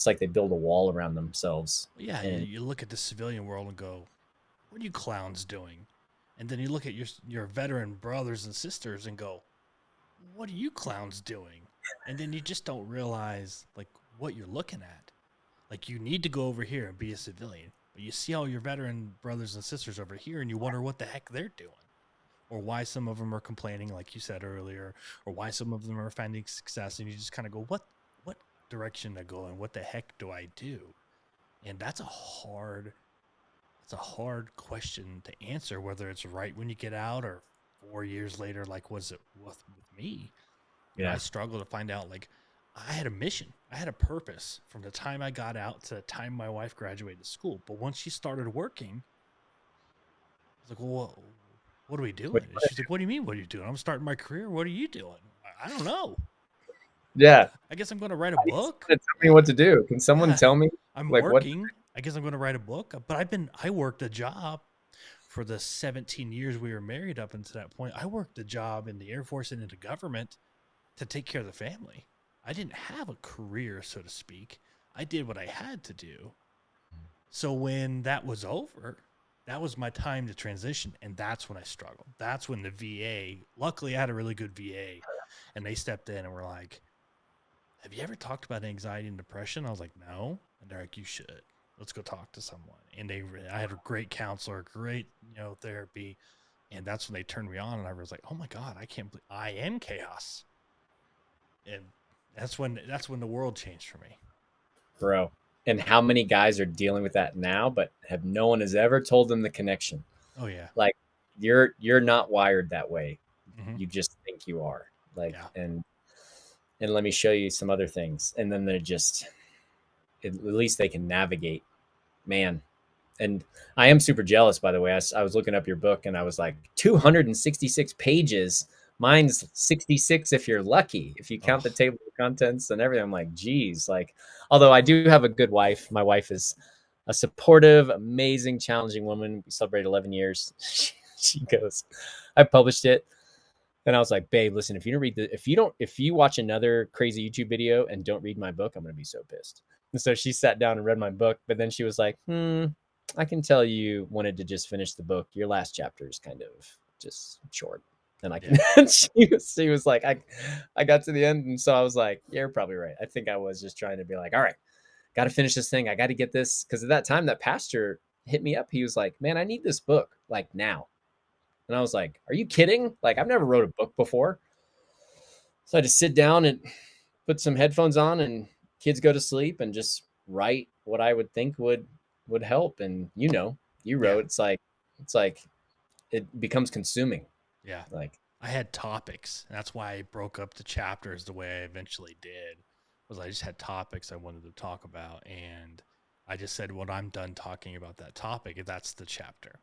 like they build a wall around themselves. Yeah, And you look at the civilian world and go, "What are you clowns doing?" And then you look at your veteran brothers and sisters and go, "What are you clowns doing?" And then you just don't realize like what you're looking at. Like you need to go over here and be a civilian, but you see all your veteran brothers and sisters over here, and you wonder what the heck they're doing, or why some of them are complaining, like you said earlier, or why some of them are finding success, and you just kind of go, "What direction to go, and what the heck do I do?" And it's a hard question to answer, whether it's right when you get out or 4 years later, like was it with me. I yeah, struggled to find out, like, I had a mission, I had a purpose from the time I got out to the time my wife graduated school. But once she started working, I was like, well, what are we what, doing? And she's like, what do you mean, what are you doing? I'm starting my career. What are you doing? I don't know. yeah. I guess I'm going to write a I need book. someone to tell me Yeah. what to do. Can someone Yeah. tell me I'm like what? working. I guess I'm going to write a book. But I worked a job for the 17 years we were married up until that point. I worked a job in the Air Force and in the government to take care of the family. I didn't have a career, so to speak. I did what I had to do. So when that was over, that was my time to transition. And that's when I struggled. That's when the VA, luckily, I had a really good VA, and they stepped in and were like, have you ever talked about anxiety and depression? I was like, no. And they're like, you should. Let's go talk to someone. And I had a great counselor, great, therapy. And that's when they turned me on, and I was like, oh my God, I can't believe I am chaos. And that's when the world changed for me. Bro? And how many guys are dealing with that now, but have no one has ever told them the connection? Oh yeah. Like you're not wired that way. Hmm. You just think you are. Like Yeah. and let me show you some other things. And then they're just at least they can navigate. Man, and I am super jealous, by the way. I was looking up your book and I was like, 266 pages. Mine's 66 if you're lucky, if you count the Oh table of contents and everything. I'm like, geez, like, although I do have a good wife. My wife is a supportive, amazing, challenging woman. We celebrate 11 years. She goes, I published it. And I was like, babe, listen, if you don't read if you watch another crazy YouTube video and don't read my book, I'm going to be so pissed. And so she sat down and read my book, but then she was like, I can tell you wanted to just finish the book. Your last chapter is kind of just short. And I yeah. can, she was like, I got to the end. And so I was like, yeah, you're probably right. I think I was just trying to be like, all right, got to finish this thing. I got to get this. Cause at that time that pastor hit me up. He was like, man, I need this book like now. And I was like, are you kidding? Like, I've never wrote a book before. So I just sit down and put some headphones on and kids go to sleep and just write what I would think would help. And you Yeah. wrote, it's like it becomes consuming. Yeah. Like, I had topics. And that's why I broke up the chapters the way I eventually did. Was I just had topics I wanted to talk about, and I just said when I'm done talking about that topic, that's the chapter.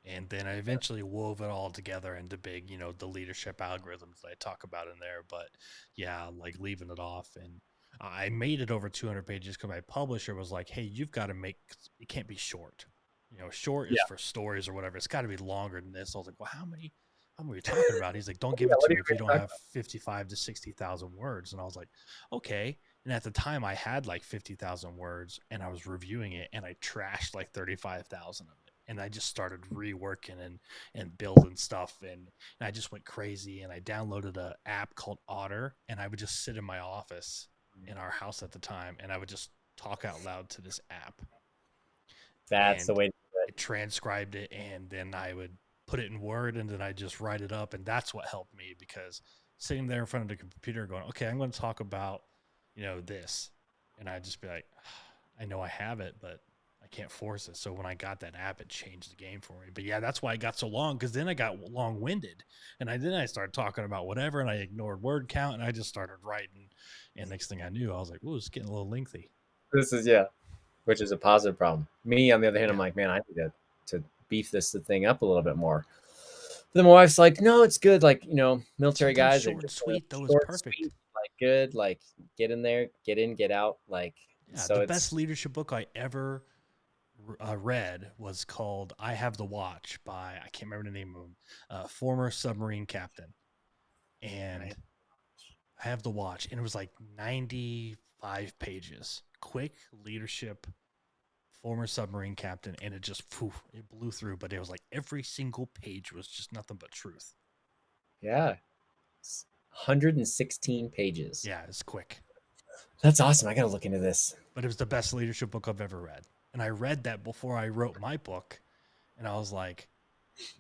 And then I eventually wove it all together into big, the leadership algorithms that I talk about in there. But yeah, like leaving it off, and I made it over 200 pages because my publisher was like, "Hey, you've got to make it can't be short. Short is yeah, for stories or whatever. It's got to be longer than this." I was like, "Well, how many? How many are we talking about?" He's like, "Don't give yeah. it What to are me you if you going don't to talk have 55 to 60,000 words." And I was like, "Okay." And at the time, I had like 50,000 words, and I was reviewing it, and I trashed like 35,000 of it. And I just started reworking and building stuff, and I just went crazy. And I downloaded an app called Otter, and I would just sit in my office in our house at the time, and I would just talk out loud to this app, That's the and way to do it transcribed it, and then I would put it in Word, and then I just write it up. And that's what helped me, because sitting there in front of the computer going, okay, I'm going to talk about, this. And I'd just be like, I know I have it, but I can't force it. So when I got that app, it changed the game for me. But yeah, that's why I got so long, because then I got long winded, and then I started talking about whatever, and I ignored word count, and I just started writing. And next thing I knew, I was like, ooh, it's getting a little lengthy. this is yeah, which is a positive problem. Me, on the other hand, I'm Yeah. like, man, I need to beef this thing up a little bit more. Then my wife's like, no, it's good. Like, military Sometimes guys are short and just sweet, though, is short, perfect. sweet, like good, like get in there, get in, get out. Like, Yeah, so the best it's leadership book I ever read was called "I Have the Watch" by, I can't remember the name of him, former submarine captain, I, and I have the watch, and it was like 95 pages. Quick leadership, former submarine captain, and it just poof, it blew through. But it was like every single page was just nothing but truth. yeah, 116 pages. Yeah, it's quick, That's awesome. I got to look into this. but it was the best leadership book I've ever read. And I read that before I wrote my book, and I was like,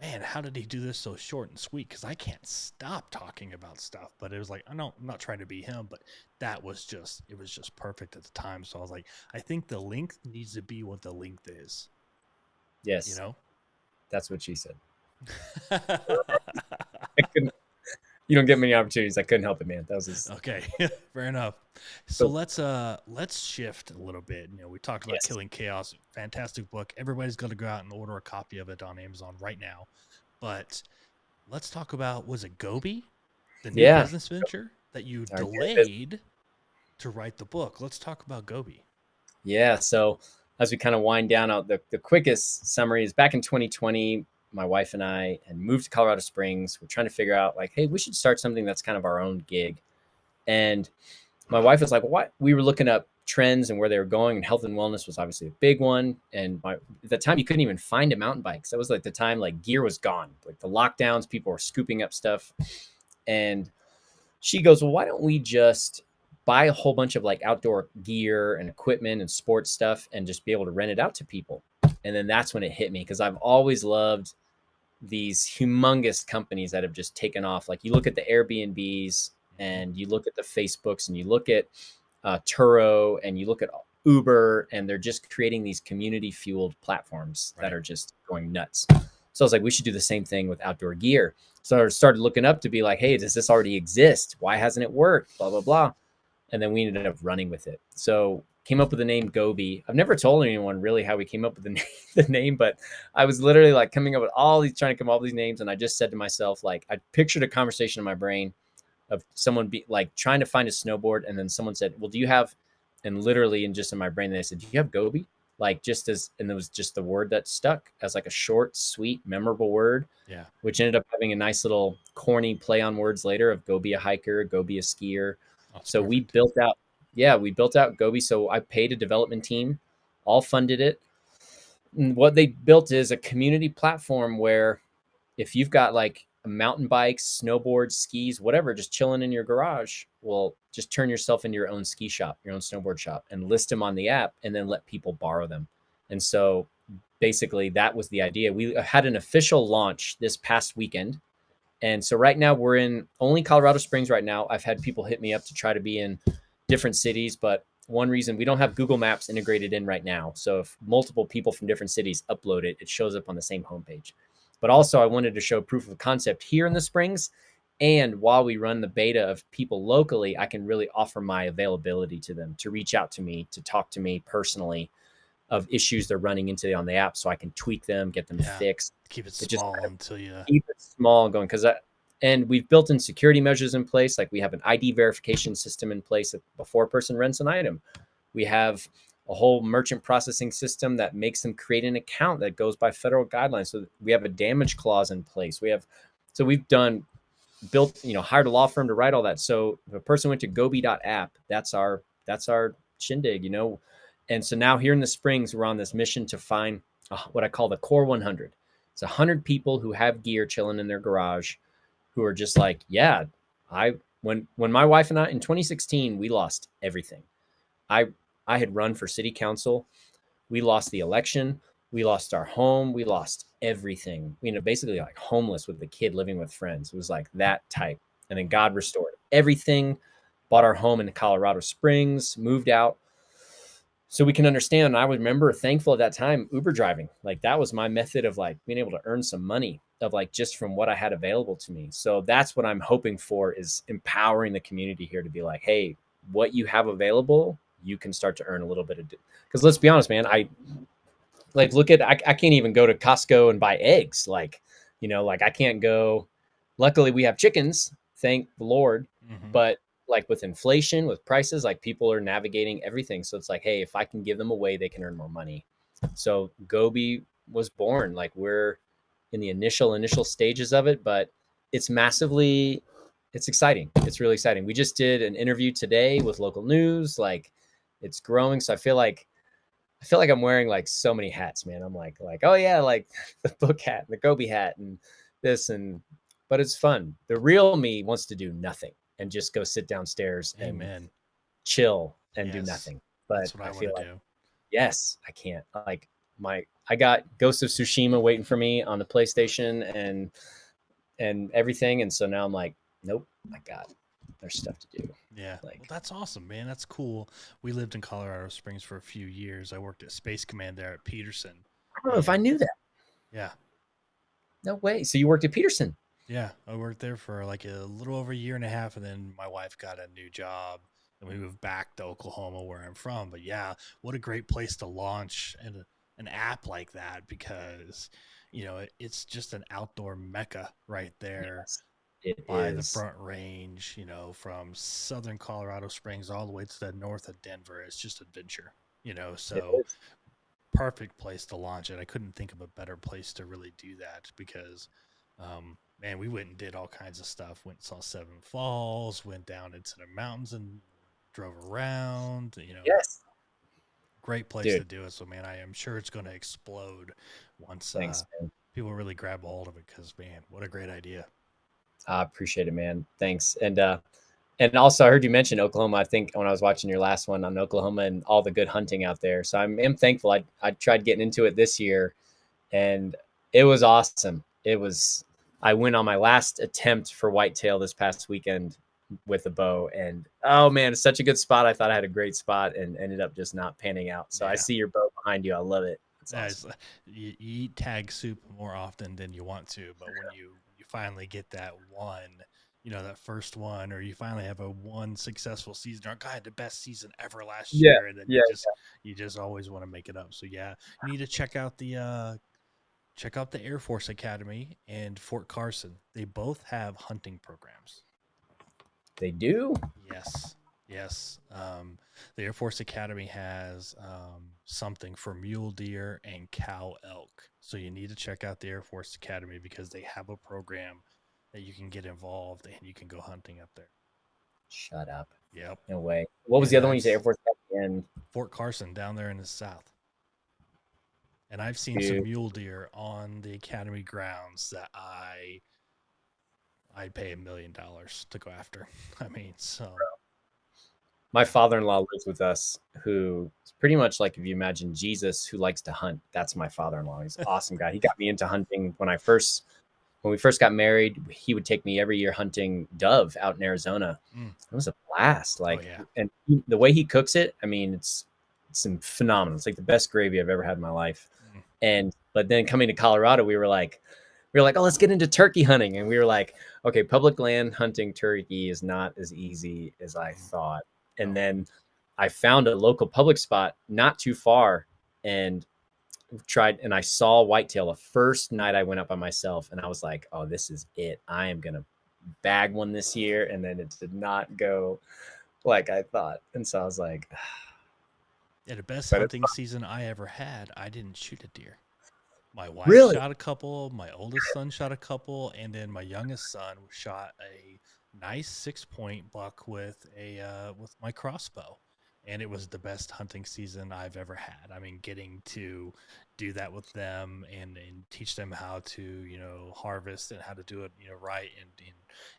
man, how did he do this so short and sweet? Because I can't stop talking about stuff. But it was like, I know I'm not trying to be him, but that was just, it was just perfect at the time. So I was like, I think the length needs to be what the length is, you Yes, know? that's what she said. I couldn't. You don't get many opportunities. I couldn't help it, man. That was his. Okay, fair enough. So So let's shift a little bit. We talked about yes, Killing Chaos, fantastic book. Everybody's going to go out and order a copy of it on Amazon right now. But let's talk about, was it Gobi, the new yeah, business venture that you our new business. delayed to write the book? Let's talk about Gobi. Yeah. So as we kind of wind down, out the quickest summary is back in 2020. My wife and I had moved to Colorado Springs. We're trying to figure out like, hey, we should start something that's kind of our own gig. And my wife was like, what? We were looking up trends and where they were going, and health and wellness was obviously a big one. And at the time, you couldn't even find a mountain bike. So that was like the time like gear was gone, like the lockdowns, people were scooping up stuff. And she goes, well, why don't we just buy a whole bunch of like outdoor gear and equipment and sports stuff and just be able to rent it out to people? And then that's when it hit me, because I've always loved these humongous companies that have just taken off. Like you look at the Airbnbs Mhm. and you look at the Facebooks and you look at Turo and you look at Uber, and they're just creating these community fueled platforms that Right. are just going nuts. So I was like, we should do the same thing with outdoor gear. So I started looking up to be like, hey, does this already exist? Why hasn't it worked? Blah, blah, blah. And then we ended up running with it. So came up with the name Gobi. I've never told anyone really how we came up with the name, but I was literally like coming up with trying to come up with these names. And I just said to myself, like, I pictured a conversation in my brain of someone be like trying to find a snowboard. And then someone said, well, do you have, and literally in just in my brain, they said, do you have Gobi? Like just as, and it was just the word that stuck as like a short, sweet, memorable word, Yeah. which ended up having a nice little corny play on words later of go be a hiker, go be a skier. That's So we perfect. built out, yeah, we built out Gobi. So I paid a development team, all funded it. And what they built is a community platform where if you've got like mountain bikes, snowboards, skis, whatever, just chilling in your garage, well, just turn yourself into your own ski shop, your own snowboard shop, and list them on the app and then let people borrow them. And so basically that was the idea. We had an official launch this past weekend. And so right now we're in only Colorado Springs right now. I've had people hit me up to try to be in different cities, but one reason we don't have Google Maps integrated in right now. So if multiple people from different cities upload it, it shows up on the same homepage. But also I wanted to show proof of concept here in the Springs. And while we run the beta of people locally, I can really offer my availability to them to reach out to me, to talk to me personally of issues they're running into on the app so I can tweak them, get them Yeah. fixed. Keep it It just small kind of until you. keep it small going, because and we've built in security measures in place. Like we have an ID verification system in place before a person rents an item. We have a whole merchant processing system that makes them create an account that goes by federal guidelines. So we have a damage clause in place. So we've built, hired a law firm to write all that. So if a person went to gobi.app, that's our shindig. And so now here in the Springs, we're on this mission to find what I call the core 100. It's 100 people who have gear chilling in their garage, who are just like, yeah, I when my wife and I in 2016 we lost everything. I I had run for city council. We lost the election. We lost our home. We lost everything. Basically like homeless with the kid living with friends. It was like that type. And then God restored everything. Bought our home in Colorado Springs. Moved out so we can understand. I remember thankful at that time Uber driving. Like that was my method of like being able to earn some money of like just from what I had available to me. So that's what I'm hoping for, is empowering the community here to be like, hey, what you have available, you can start to earn a little bit of. Because let's be honest, man, I like look at I can't even go to Costco and buy eggs. Like I can't go. Luckily, we have chickens, thank the Lord. Mhm. But like with inflation, with prices, like people are navigating everything. So it's like, hey, if I can give them away, they can earn more money. So Gobi was born. Like we're in the initial stages of it, but it's massively, it's exciting. It's really exciting. We just did an interview today with local news. Like it's growing. So I feel like I'm wearing like so many hats, man. I'm like, oh yeah, like the book hat and the Gobi hat and this but it's fun. The real me wants to do nothing and just go sit downstairs and Amen. chill and do Yes. nothing. But That's what I I want feel to like, do. yes, I can't. Like I got Ghost of Tsushima waiting for me on the PlayStation and everything. And so now I'm like, nope, there's stuff to do. Yeah. Well, Like, that's awesome, man. That's cool. We lived in Colorado Springs for a few years. I worked at Space Command there at Peterson. I don't know if I And knew that. yeah, No way. So you worked at Peterson. yeah, I worked there for like a little over a year and a half. And then my wife got a new job and we moved back to Oklahoma where I'm from. But yeah, what a great place to launch an app like that because, it's just an outdoor mecca right there Yes, it by the is. Front Range, from southern Colorado Springs all the way to the north of Denver. It's just adventure, It so is. perfect place to launch it. I couldn't think of a better place to really do that because, man, we went and did all kinds of stuff. Went and saw Seven Falls, went down into the mountains and drove around, Yes. great place Dude, to do it. So, man, I am sure it's going to explode once thanks, man. people really grab a hold of it because, man, what a great idea. I appreciate it, man. Thanks. And also I heard you mention Oklahoma. I think when I was watching your last one on Oklahoma and all the good hunting out there. So am thankful. I tried getting into it this year and it was awesome. I went on my last attempt for whitetail this past weekend with a bow and oh man, it's such a good spot. I thought I had a great spot and ended up just not panning out. So I Yeah. see your bow behind you. I love it. It's Yeah, awesome. you eat tag soup more often than you want to, but when you finally get that one, that first one, or you finally have a one successful season, or God, the best season ever last Yeah. year, and then Yeah. you just always want to make it up. So yeah, you need to check out the Air Force Academy and Fort Carson. They both have hunting programs. They do. Yes. Yes. The Air Force Academy has something for mule deer and cow elk. So you need to check out the Air Force Academy because they have a program that you can get involved and you can go hunting up there. Shut up. Yep. No way. What was the other Yeah, one you said? Air it's Force Academy and Fort Carson down there in the south. And I've seen some dude, mule deer on the academy grounds that I'd pay $1 million to go after. I mean, so my father-in-law lives with us who is pretty much like if you imagine Jesus who likes to hunt. That's my father-in-law. He's an awesome guy. He got me into hunting when we first got married. He would take me every year hunting dove out in Arizona. mm, It was a blast. oh Like, yeah. and the way he cooks it, I mean, it's phenomenal. It's like the best gravy I've ever had in my life. Mm, And but then coming to Colorado, we were like, oh, let's get into turkey hunting, and we were like, okay, public land hunting turkey is not as easy as I mm, thought. And no. then I found a local public spot not too far, and tried, and I saw whitetail the first night I went up by myself, and I was like, oh, this is it. I am gonna bag one this year, and then it did not go like I thought, and so I was like, Yeah, the best but it's hunting season I ever had, I didn't shoot a deer. My wife really shot a couple, my oldest son shot a couple, and then my youngest son shot a nice 6 point buck with my crossbow. And it was the best hunting season I've ever had. I mean, getting to do that with them and teach them how to, harvest and how to do it, right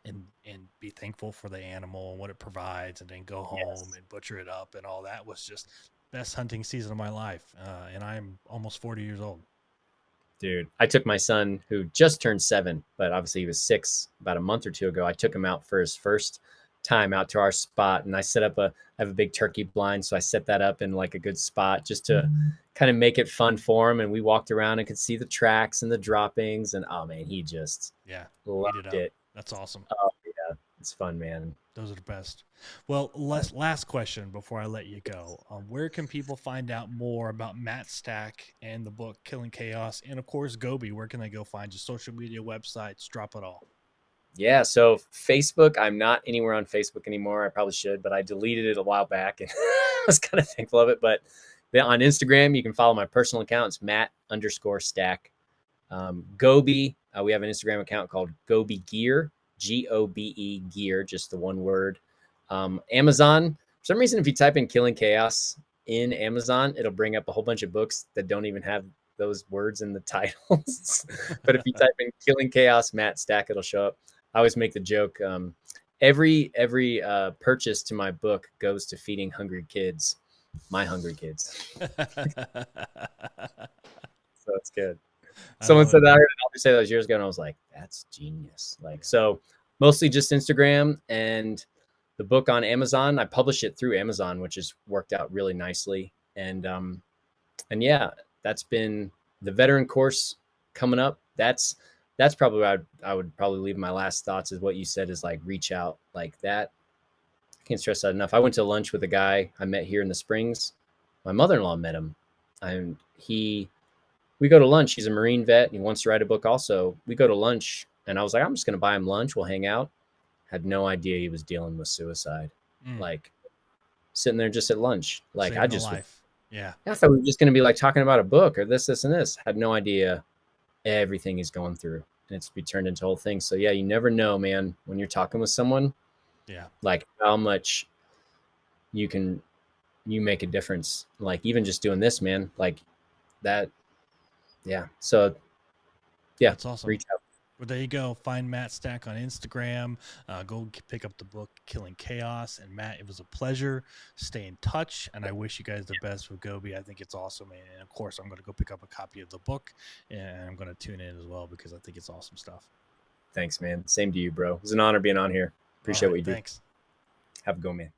and be thankful for the animal and what it provides and then go home yes. and butcher it up and all that was just best hunting season of my life. And I'm almost 40 years old. Dude, I took my son who just turned 7, but obviously he was 6 about a month or two ago. I took him out for his first time out to our spot, and I have a big turkey blind, so I set that up in like a good spot just to kind of make it fun for him. And we walked around and could see the tracks and the droppings, and oh man, he just Yeah, eat it loved up. it. That's awesome. Oh yeah, it's fun, man. Those are the best. Well, last question before I let you go. Where can people find out more about Matt Stack and the book Killing Chaos? And of course, Gobi, where can they go find your social media websites? Drop it all. Yeah, so Facebook, I'm not anywhere on Facebook anymore. I probably should, but I deleted it a while back and I was kind of thankful of it. But On Instagram, you can follow my personal account. It's Matt_Stack. Gobi, we have an Instagram account called Gobi Gear, Gobe Gear, just the one word. Amazon, for some reason, if you type in Killing Chaos in Amazon, it'll bring up a whole bunch of books that don't even have those words in the titles. But if you type in Killing Chaos Matt Stack, it'll show up. I always make the joke. Every purchase to my book goes to feeding hungry kids, my hungry kids. So it's good. I Someone love said it. that. I heard it say those years ago, and I was like, "That's genius!" Like, so mostly just Instagram and the book on Amazon. I publish it through Amazon, which has worked out really nicely. And yeah, that's been the veteran course coming up. That's probably what I would probably leave my last thoughts is what you said is like reach out like that. I can't stress that enough. I went to lunch with a guy I met here in the Springs. My mother-in-law met him, and we go to lunch. He's a Marine vet and he wants to write a book also. We go to lunch and I was like, I'm just going to buy him lunch. We'll hang out. Had no idea he was dealing with suicide. Mm, Like sitting there just at lunch. Like saving a life. Yeah. I thought we were just going to be like talking about a book or this, and this. Had no idea everything he's going through. And it's be turned into a whole thing. So yeah, you never know, man, when you're talking with someone, Yeah. like how much you make a difference. Like even just doing this, man, like that. Yeah. So yeah, That's awesome. reach out. Well, there you go. Find Matt Stack on Instagram. Go pick up the book Killing Chaos. And Matt, it was a pleasure. Stay in touch, and I wish you guys the best with Gobi. I think it's awesome, and of course, I'm going to go pick up a copy of the book, and I'm going to tune in as well because I think it's awesome stuff. Thanks, man. Same to you, bro. It was an honor being on here. All Appreciate right, what you do. thanks. Have a go, man.